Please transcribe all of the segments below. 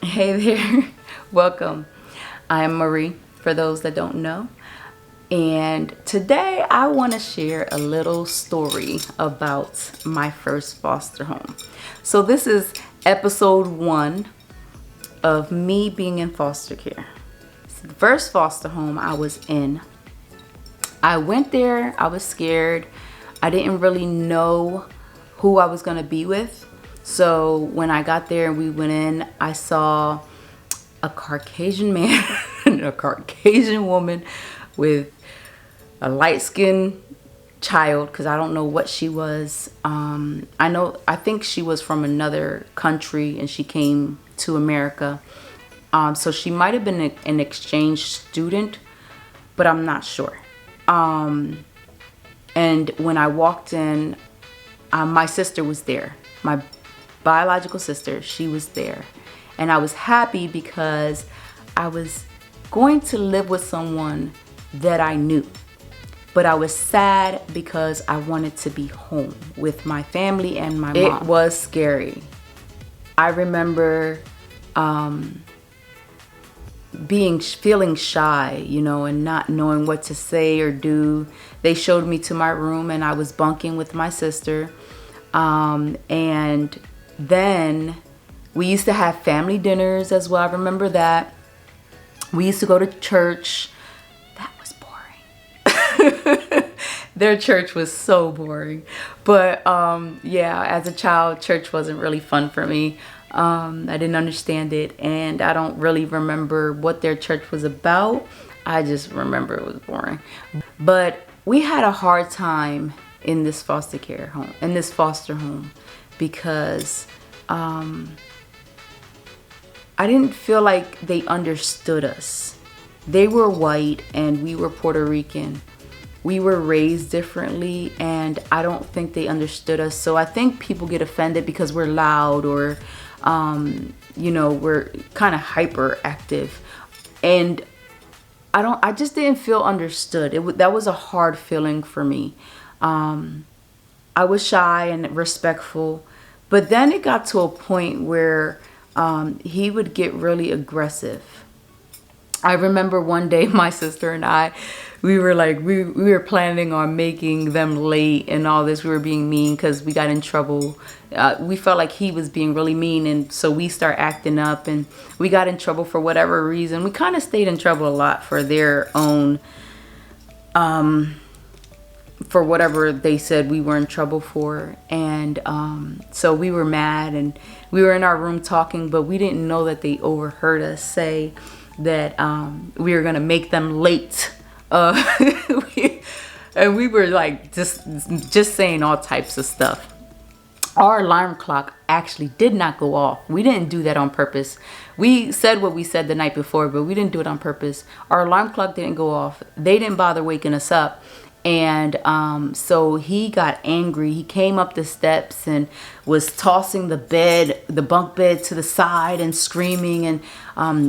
Hey there, welcome. I'm Marie, for those that don't know. And today I want to share a little story about my first foster home. So, this is episode 1 of me being in foster care. So the first foster home I was in, I went there, I was scared. I didn't really know who I was going to be with. So when I got there and we went in, I saw a Caucasian man and a Caucasian woman with a light-skinned child, because I don't know what she was. I think she was from another country and she came to America. So she might have been an exchange student, but I'm not sure. And when I walked in, my sister was there. My biological sister, she was there. And I was happy because I was going to live with someone that I knew. But I was sad because I wanted to be home with my family and my mom. It was scary. I remember feeling shy, and not knowing what to say or do. They showed me to my room and I was bunking with my sister. And then we used to have family dinners as well. I remember that. We used to go to church. That was boring. Their church was so boring. But yeah, as a child, church wasn't really fun for me. I didn't understand it, and I don't really remember what their church was about. I just remember it was boring. But we had a hard time in this foster home, because I didn't feel like they understood us. They were white and we were Puerto Rican. We were raised differently, and I don't think they understood us. So I think people get offended because we're loud, or we're kind of hyperactive, and I just didn't feel understood. That was a hard feeling for me. I was shy and respectful, but then it got to a point where he would get really aggressive. I remember one day my sister and I, we were planning on making them late and all this. We were being mean because we got in trouble. We felt like he was being really mean, and so we start acting up, and we got in trouble for whatever reason. We kind of stayed in trouble a lot for their own, for whatever they said we were in trouble for. And so we were mad, and we were in our room talking, but we didn't know that they overheard us say that we were gonna make them late. And we were like just saying all types of stuff. Our alarm clock actually did not go off. We didn't do that on purpose. We said what we said the night before, but we didn't do it on purpose. Our alarm clock didn't go off. They didn't bother waking us up. And so he got angry. He came up the steps and was tossing the bunk bed to the side and screaming, and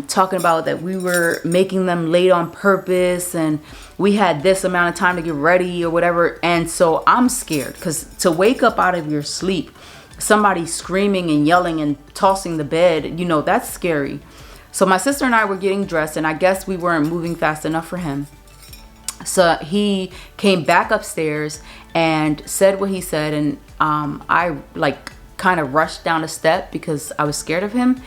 talking about that we were making them late on purpose, and we had this amount of time to get ready or whatever. And so I'm scared, because to wake up out of your sleep, somebody screaming and yelling and tossing the bed, that's scary. So my sister and I were getting dressed, and I guess we weren't moving fast enough for him. So he came back upstairs and said what he said, and I kind of rushed down the step because I was scared of him.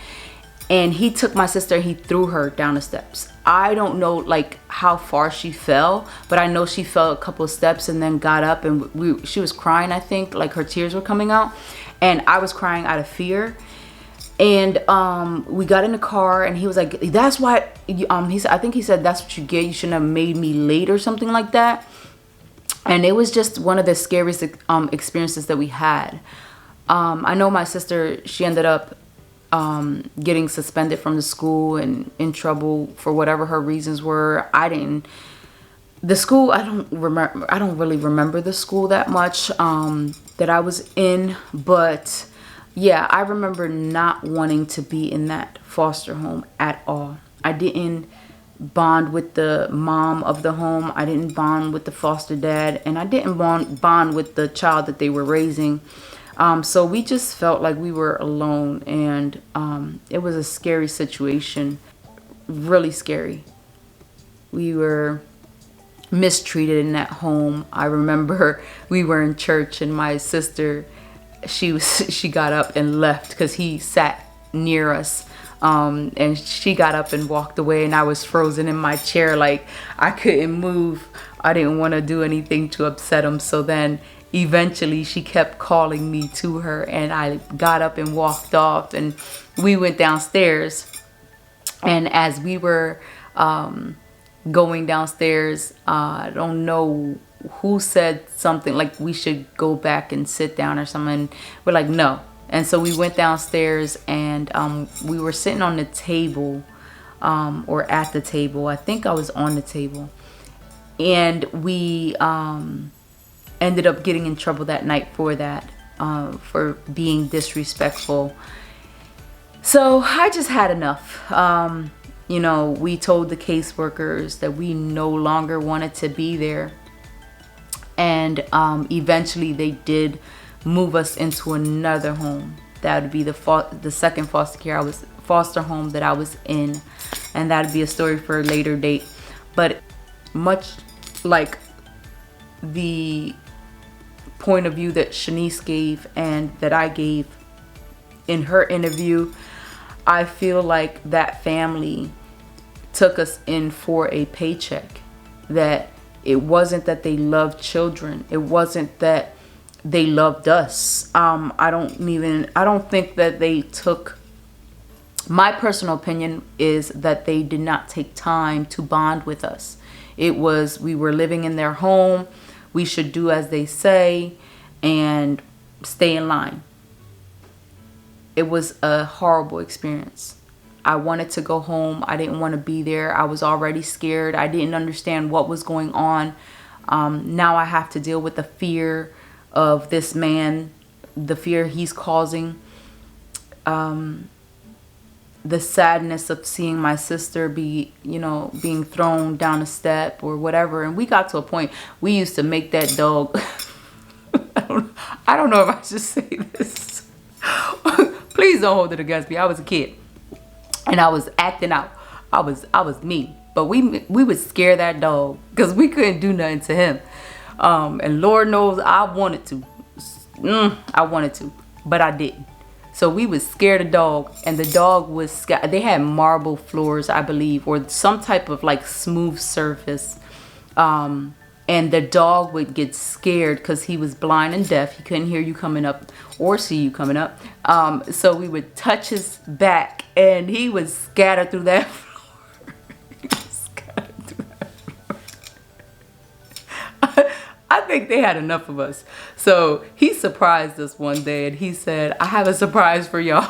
And he took my sister and he threw her down the steps. I don't know how far she fell, but I know she fell a couple of steps and then got up, and she was crying. I think her tears were coming out, and I was crying out of fear. And we got in the car, and he was like, "That's why." I think he said, "That's what you get. You shouldn't have made me late," or something like that. And it was just one of the scariest experiences that we had. I know my sister, she ended up getting suspended from the school and in trouble for whatever her reasons were. The school, I don't remember. I don't really remember the school that much that I was in, but yeah, I remember not wanting to be in that foster home at all. I didn't bond with the mom of the home. I didn't bond with the foster dad, and I didn't bond with the child that they were raising. So we just felt like we were alone, and it was a scary situation, really scary. We were mistreated in that home. I remember we were in church, and my sister, she got up and left because he sat near us, and she got up and walked away, and I was frozen in my chair, like I couldn't move. I didn't want to do anything to upset him. So then eventually she kept calling me to her, and I got up and walked off, and we went downstairs. And as we were going downstairs, I don't know who said something like we should go back and sit down or something. We're like, no. And so we went downstairs, and we were sitting on the table, or at the table. I think I was on the table. And we ended up getting in trouble that night for that, for being disrespectful. So I just had enough. You know, we told the caseworkers that we no longer wanted to be there. And eventually they did move us into another home. That would be the second foster home that I was in. And that would be a story for a later date. But much like the point of view that Shanice gave and that I gave in her interview, I feel like that family took us in for a paycheck. That it wasn't that they loved children. It wasn't that they loved us. I don't think that they took, my personal opinion is that they did not take time to bond with us. It was, we were living in their home. We should do as they say and stay in line. It was a horrible experience. I wanted to go home. I didn't want to be there. I was already scared. I didn't understand what was going on. Now I have to deal with the fear of this man, the fear he's causing, the sadness of seeing my sister being thrown down a step or whatever. And we got to a point, we used to make that dog, I don't know if I should say this. Please don't hold it against me. I was a kid and I was acting out. I was me. But we would scare that dog because we couldn't do nothing to him. And Lord knows I wanted to. But I didn't. So we would scare the dog, and the dog was, they had marble floors, I believe, or some type of like smooth surface. And the dog would get scared because he was blind and deaf. He couldn't hear you coming up or see you coming up. So we would touch his back, and he would scatter through that floor. I think they had enough of us. So he surprised us one day, and he said, I have a surprise for y'all.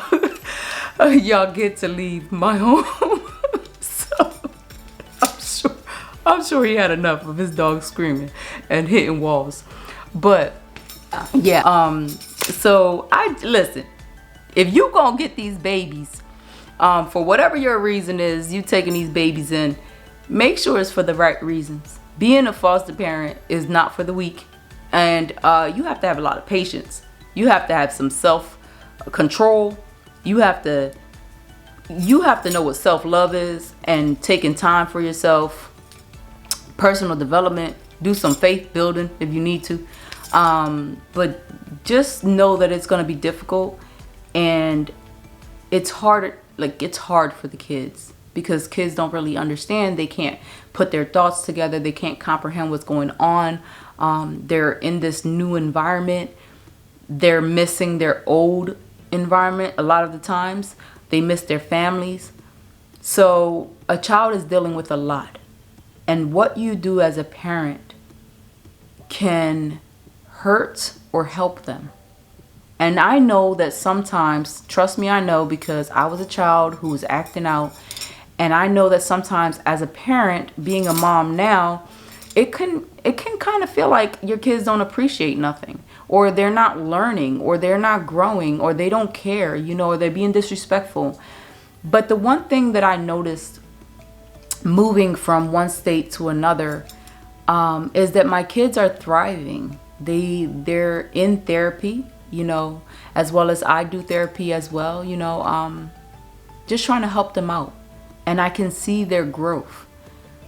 Y'all get to leave my home. So I'm sure he had enough of his dog screaming and hitting walls. But yeah, so listen, if you gonna get these babies, for whatever your reason is, you taking these babies in, make sure it's for the right reasons. Being a foster parent is not for the weak, and you have to have a lot of patience. You have to have some self-control. You have to know what self-love is, and taking time for yourself, personal development, do some faith building if you need to. But just know that it's going to be difficult, and it's hard for the kids. Because kids don't really understand. They can't put their thoughts together. They can't comprehend what's going on. They're in this new environment. They're missing their old environment a lot of the times. They miss their families. So a child is dealing with a lot. And what you do as a parent can hurt or help them. And I know that sometimes, trust me, I know, because I was a child who was acting out. And I know that sometimes as a parent, being a mom now, it can kind of feel like your kids don't appreciate nothing, or they're not learning, or they're not growing, or they don't care, or they're being disrespectful. But the one thing that I noticed moving from one state to another is that my kids are thriving. They're in therapy. you know, as well as I do therapy as well, you know, just trying to help them out. And I can see their growth.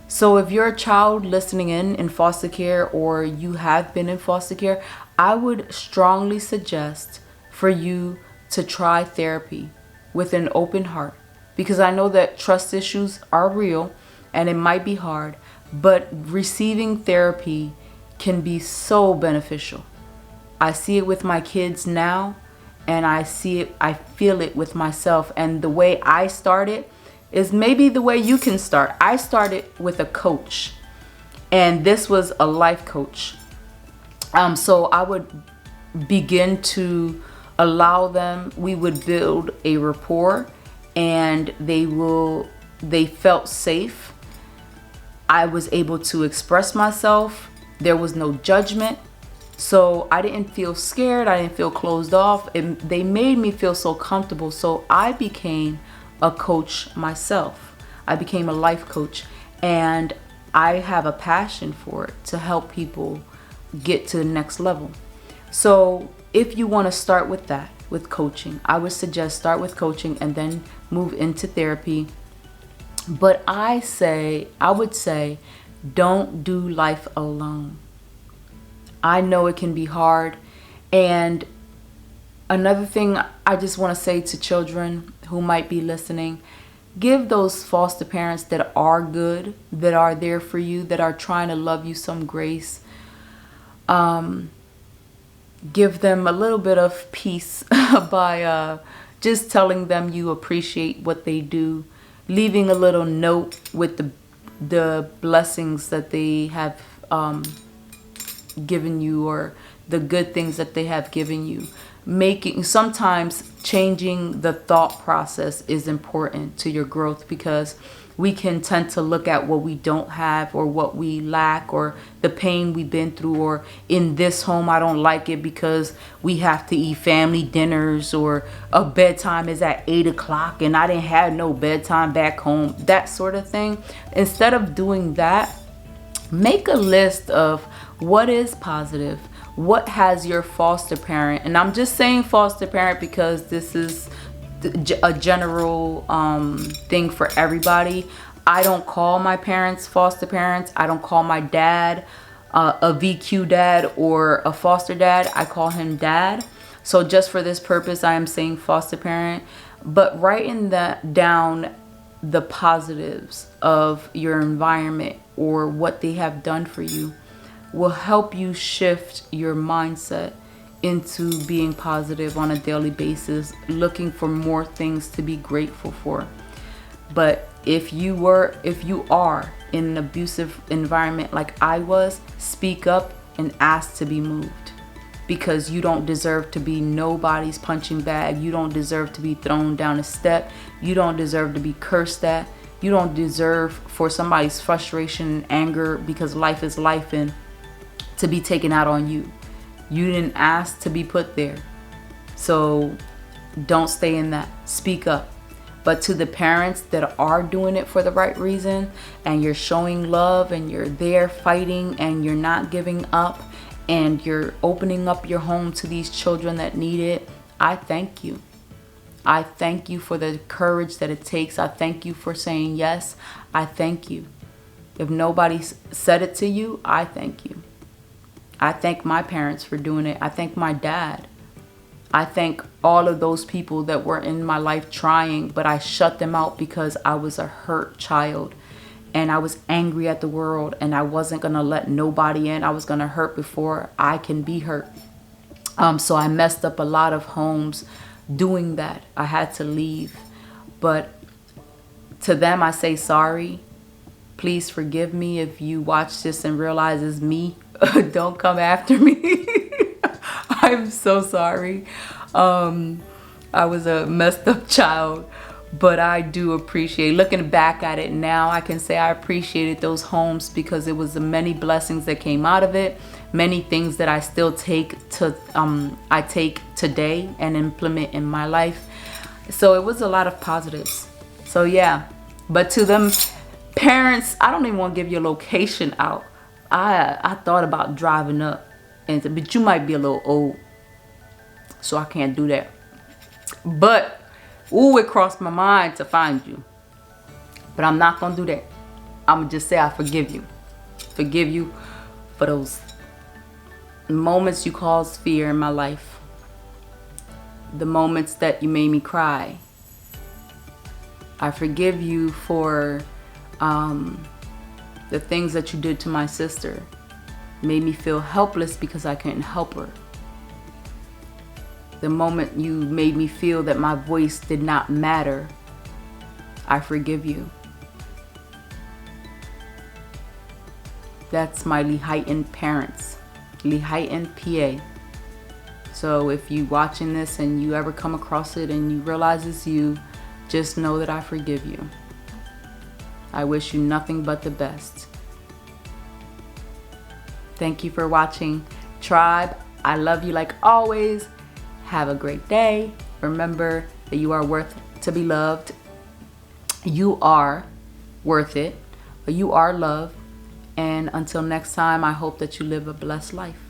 So if you're a child listening in foster care, or you have been in foster care, I would strongly suggest for you to try therapy with an open heart, because I know that trust issues are real and it might be hard, but receiving therapy can be so beneficial. I see it with my kids now, and I feel it with myself. And the way I started is maybe the way you can start. I started with a coach, and this was a life coach. So I would begin to allow them, we would build a rapport, and they felt safe. I was able to express myself. There was no judgment. So I didn't feel scared. I didn't feel closed off. They made me feel so comfortable. So I became a coach myself. I became a life coach, and I have a passion for it, to help people get to the next level. So if you want to start with that, with coaching, I would suggest start with coaching and then move into therapy. But I would say, don't do life alone. I know it can be hard. And another thing I just want to say to children who might be listening, give those foster parents that are good, that are there for you, that are trying to love you, some grace. Give them a little bit of peace by just telling them you appreciate what they do, leaving a little note with the blessings that they have given you, or the good things that they have given you. Sometimes changing the thought process is important to your growth, because we can tend to look at what we don't have, or what we lack, or the pain we've been through, or in this home I don't like it because we have to eat family dinners, or a bedtime is at 8 o'clock and I didn't have no bedtime back home, that sort of thing. Instead of doing that, make a list of what is positive, what has your foster parent, and I'm just saying foster parent because this is a general thing for everybody. I don't call my parents foster parents. I don't call my dad a VQ dad or a foster dad. I call him dad. So just for this purpose, I am saying foster parent. But writing down the positives of your environment or what they have done for you will help you shift your mindset into being positive on a daily basis, looking for more things to be grateful for. But if you are in an abusive environment like I was, speak up and ask to be moved, because you don't deserve to be nobody's punching bag. You don't deserve to be thrown down a step. You don't deserve to be cursed at. You don't deserve for somebody's frustration and anger, because life is life, and to be taken out on you. You didn't ask to be put there. So don't stay in that. Speak up. But to the parents that are doing it for the right reason, and you're showing love, and you're there fighting, and you're not giving up, and you're opening up your home to these children that need it, I thank you. I thank you for the courage that it takes. I thank you for saying yes. I thank you. If nobody said it to you, I thank you. I thank my parents for doing it. I thank my dad. I thank all of those people that were in my life trying, but I shut them out because I was a hurt child, and I was angry at the world, and I wasn't going to let nobody in. I was going to hurt before I can be hurt. So I messed up a lot of homes doing that. I had to leave. But to them, I say sorry. Please forgive me if you watch this and realize it's me. Don't come after me. I'm so sorry. I was a messed up child, but I do appreciate, looking back at it now, I can say I appreciated those homes, because it was the many blessings that came out of it, many things that I still take today and implement in my life. So it was a lot of positives. So yeah, but to them parents, I don't even want to give your location out. I thought about driving up, but you might be a little old. So I can't do that. But, ooh, it crossed my mind to find you. But I'm not going to do that. I'm going to just say I forgive you. Forgive you for those moments you caused fear in my life. The moments that you made me cry. I forgive you for the things that you did to my sister. Made me feel helpless because I couldn't help her. The moment you made me feel that my voice did not matter. I forgive you. That's my Leighton parents. Leighton, PA. So if you watching this and you ever come across it and you realize it's you, just know that I forgive you. I wish you nothing but the best. Thank you for watching, Tribe. I love you like always. Have a great day. Remember that you are worth to be loved. You are worth it. You are loved. And until next time, I hope that you live a blessed life.